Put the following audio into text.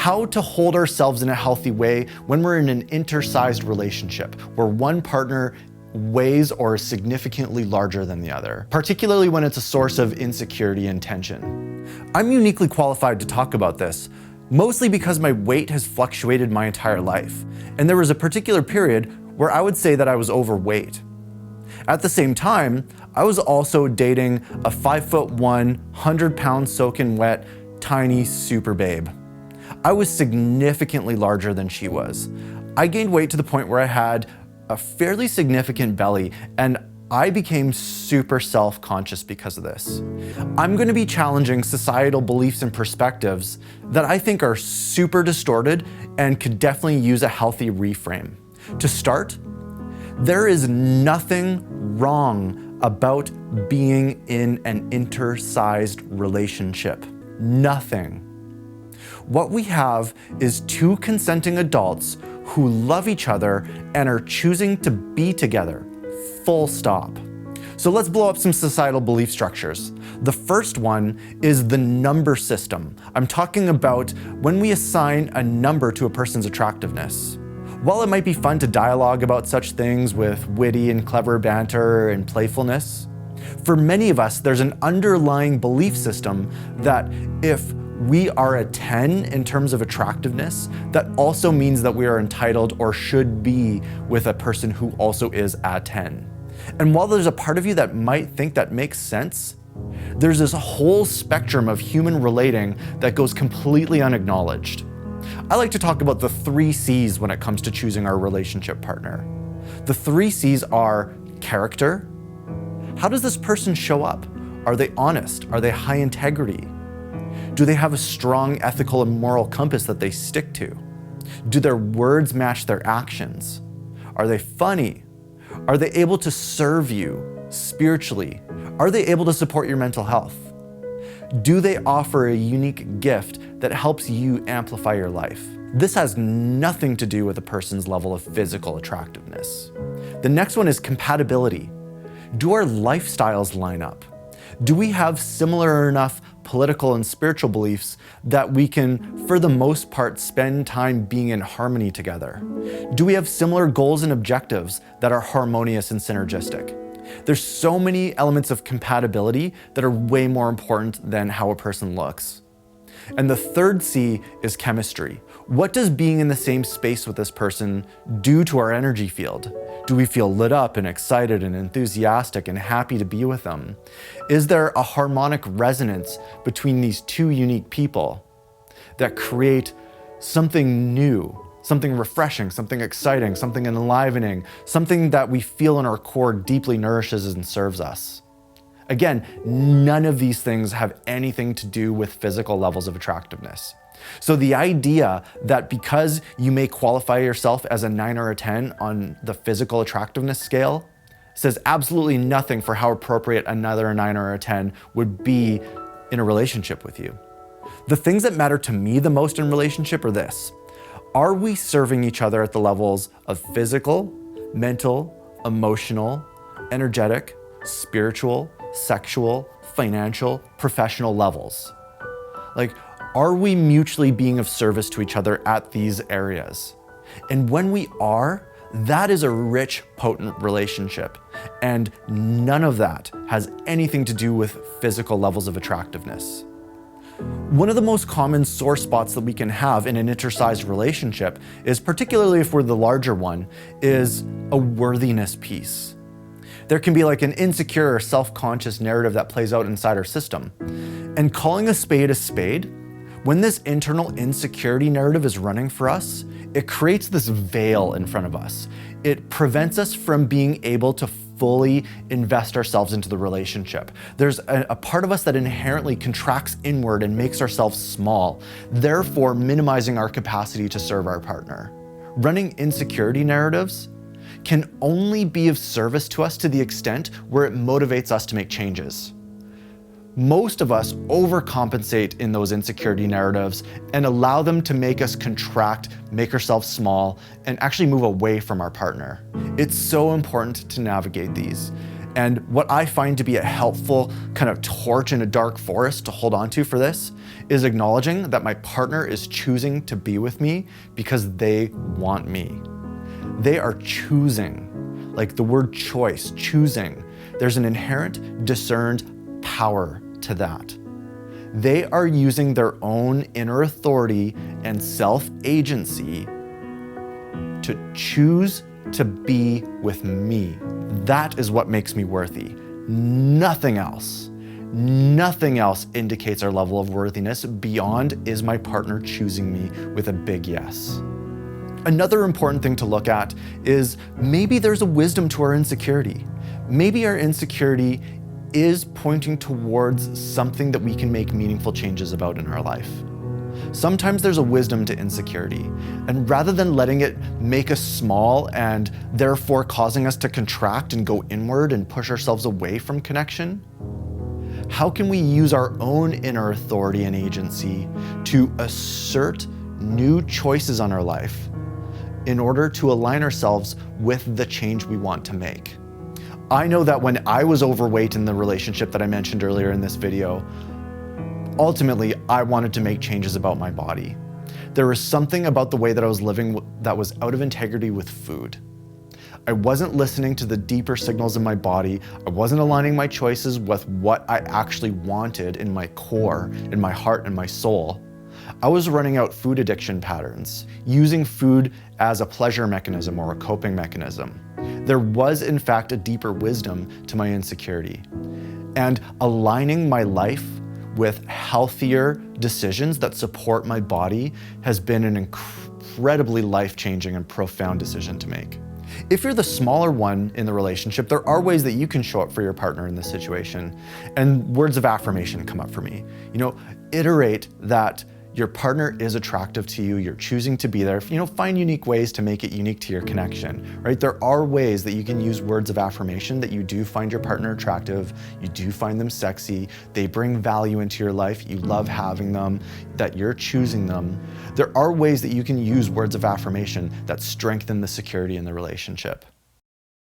how to hold ourselves in a healthy way when we're in an intersized relationship, where one partner weighs or is significantly larger than the other, particularly when it's a source of insecurity and tension. I'm uniquely qualified to talk about this, mostly because my weight has fluctuated my entire life, and there was a particular period where I would say that I was overweight. At the same time, I was also dating a 5'1", 100-pound soaking wet, tiny super babe. I was significantly larger than she was. I gained weight to the point where I had a fairly significant belly, and I became super self-conscious because of this. I'm going to be challenging societal beliefs and perspectives that I think are super distorted and could definitely use a healthy reframe. To start, there is nothing wrong about being in an intersized relationship. Nothing. What we have is two consenting adults who love each other and are choosing to be together. Full stop. So let's blow up some societal belief structures. The first one is the number system. I'm talking about when we assign a number to a person's attractiveness. While it might be fun to dialogue about such things with witty and clever banter and playfulness, for many of us, there's an underlying belief system that if we are a 10 in terms of attractiveness, that also means that we are entitled or should be with a person who also is a 10. And while there's a part of you that might think that makes sense, there's this whole spectrum of human relating that goes completely unacknowledged. I like to talk about the 3 C's when it comes to choosing our relationship partner. The 3 C's are character. How does this person show up? Are they honest? Are they high integrity? Do they have a strong ethical and moral compass that they stick to? Do their words match their actions? Are they funny? Are they able to serve you spiritually? Are they able to support your mental health? Do they offer a unique gift that helps you amplify your life? This has nothing to do with a person's level of physical attractiveness. The next one is compatibility. Do our lifestyles line up? Do we have similar enough political and spiritual beliefs that we can, for the most part, spend time being in harmony together? Do we have similar goals and objectives that are harmonious and synergistic? There's so many elements of compatibility that are way more important than how a person looks. And the third C is chemistry. What does being in the same space with this person do to our energy field? Do we feel lit up and excited and enthusiastic and happy to be with them? Is there a harmonic resonance between these two unique people that create something new, something refreshing, something exciting, something enlivening, something that we feel in our core deeply nourishes and serves us? Again, none of these things have anything to do with physical levels of attractiveness. So the idea that because you may qualify yourself as a 9 or a 10 on the physical attractiveness scale says absolutely nothing for how appropriate another 9 or a 10 would be in a relationship with you. The things that matter to me the most in relationship are this. Are we serving each other at the levels of physical, mental, emotional, energetic, spiritual, sexual, financial, professional levels? Like, are we mutually being of service to each other at these areas? And when we are, that is a rich, potent relationship. And none of that has anything to do with physical levels of attractiveness. One of the most common sore spots that we can have in an intersized relationship is, particularly if we're the larger one, is a worthiness piece. There can be like an insecure or self-conscious narrative that plays out inside our system. And calling a spade, when this internal insecurity narrative is running for us, it creates this veil in front of us. It prevents us from being able to fully invest ourselves into the relationship. There's a part of us that inherently contracts inward and makes ourselves small, therefore minimizing our capacity to serve our partner. Running insecurity narratives can only be of service to us to the extent where it motivates us to make changes. Most of us overcompensate in those insecurity narratives and allow them to make us contract, make ourselves small, and actually move away from our partner. It's so important to navigate these. And what I find to be a helpful kind of torch in a dark forest to hold on to for this is acknowledging that my partner is choosing to be with me because they want me. They are choosing, like the word choice, choosing. There's an inherent discerned power to that. They are using their own inner authority and self-agency to choose to be with me. That is what makes me worthy. Nothing else indicates our level of worthiness beyond, is my partner choosing me with a big yes. Another important thing to look at is maybe there's a wisdom to our insecurity. Maybe our insecurity is pointing towards something that we can make meaningful changes about in our life. Sometimes there's a wisdom to insecurity, and rather than letting it make us small and therefore causing us to contract and go inward and push ourselves away from connection, how can we use our own inner authority and agency to assert new choices on our life in order to align ourselves with the change we want to make? I know that when I was overweight in the relationship that I mentioned earlier in this video, ultimately, I wanted to make changes about my body. There was something about the way that I was living that was out of integrity with food. I wasn't listening to the deeper signals in my body. I wasn't aligning my choices with what I actually wanted in my core, in my heart and my soul. I was running out food addiction patterns, using food as a pleasure mechanism or a coping mechanism. There was, in fact, a deeper wisdom to my insecurity. And aligning my life with healthier decisions that support my body has been an incredibly life-changing and profound decision to make. If you're the smaller one in the relationship, there are ways that you can show up for your partner in this situation. And words of affirmation come up for me. Iterate that your partner is attractive to you, you're choosing to be there. Find unique ways to make it unique to your connection, right? There are ways that you can use words of affirmation that you do find your partner attractive, you do find them sexy, they bring value into your life, you love having them, that you're choosing them. There are ways that you can use words of affirmation that strengthen the security in the relationship.